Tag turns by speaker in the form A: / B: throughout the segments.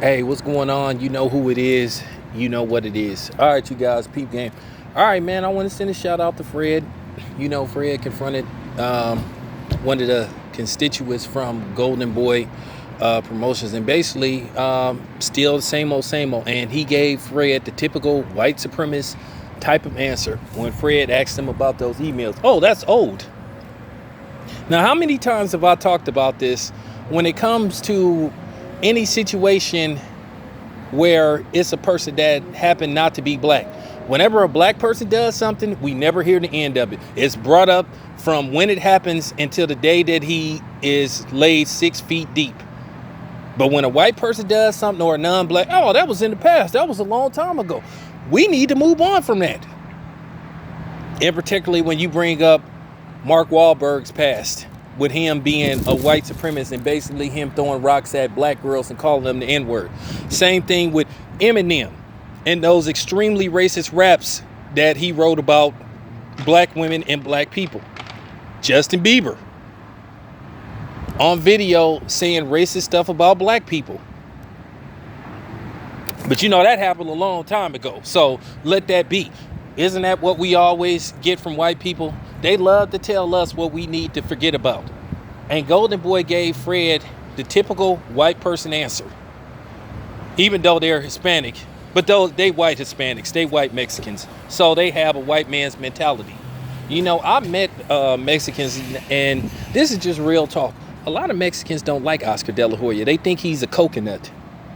A: Hey, what's going on? You know who it is. You know what it is. All right, you guys, peep game. All right, man, I want to send a shout out to Fred. You know, Fred confronted one of the constituents from Golden Boy Promotions and basically still the same old, And he gave Fred the typical white supremacist type of answer when Fred asked him about those emails. Oh, that's old. Now, how many times have I talked about this when it comes to any situation where it's a person that happened not to be black? Whenever a black person does something, we never hear the end of it. It's brought up from when it happens until the day that he is laid 6 feet deep. But when a white person does something or a non-black, oh, that was in the past. That was a long time ago. We need to move on from that. And particularly when you bring up Mark Wahlberg's past, with him being a white supremacist and basically him throwing rocks at black girls and calling them the N-word. Same thing with Eminem and those extremely racist raps that he wrote about black women and black people. Justin Bieber on video saying racist stuff about black people. But you know, that happened a long time ago. So let that be. Isn't that what we always get from white people? They love to tell us what we need to forget about. And Golden Boy gave Fred the typical white person answer. Even though they're Hispanic. But though they white Hispanics, they white Mexicans. So they have a white man's mentality. You know, I met Mexicans, and this is just real talk. A lot of Mexicans don't like Oscar De La Hoya. They think he's a coconut.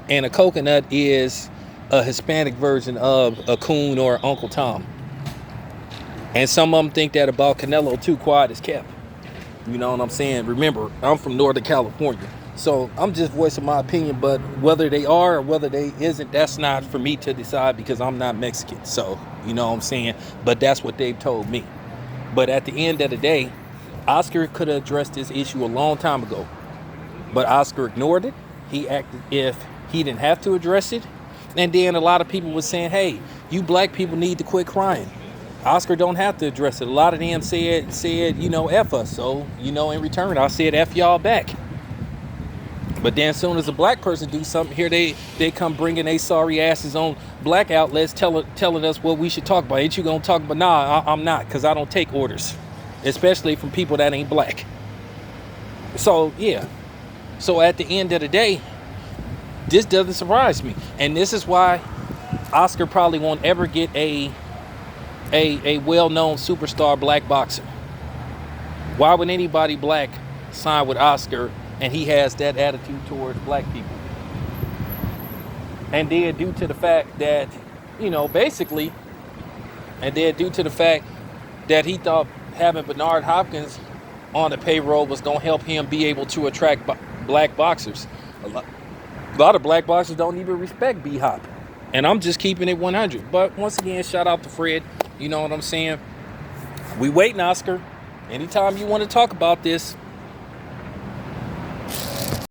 A: And a coconut is a Hispanic version of a coon or Uncle Tom. And some of them think that about Canelo too, quiet as kept. You know what I'm saying? Remember, I'm from Northern California. So I'm just voicing my opinion, but whether they are or whether they isn't, that's not for me to decide because I'm not Mexican. So, you know what I'm saying? But that's what they've told me. But at the end of the day, Oscar could have addressed this issue a long time ago. But Oscar ignored it. He acted if he didn't have to address it. And then a lot of people were saying, hey, you black people need to quit crying. Oscar don't have to address it. A lot of them said, you know, F us. So, you know, in return, I said F y'all back. But then as soon as a black person do something here, they come bringing they sorry asses on black outlets telling us what we should talk about. Ain't you gonna talk about? Nah, I'm not, because I don't take orders, especially from people that ain't black. So, yeah. So at the end of the day, this doesn't surprise me. And this is why Oscar probably won't ever get a well-known superstar black boxer. Why would anybody black sign with Oscar and he has that attitude towards black people? And then due to the fact that, you know, basically, and then due to the fact that he thought having Bernard Hopkins on the payroll was going to help him be able to attract black boxers. A lot of black boxers don't even respect B-Hop. And I'm just keeping it 100. But once again, shout out to Fred. You know what I'm saying? We waiting, Oscar. Anytime you want to talk about this,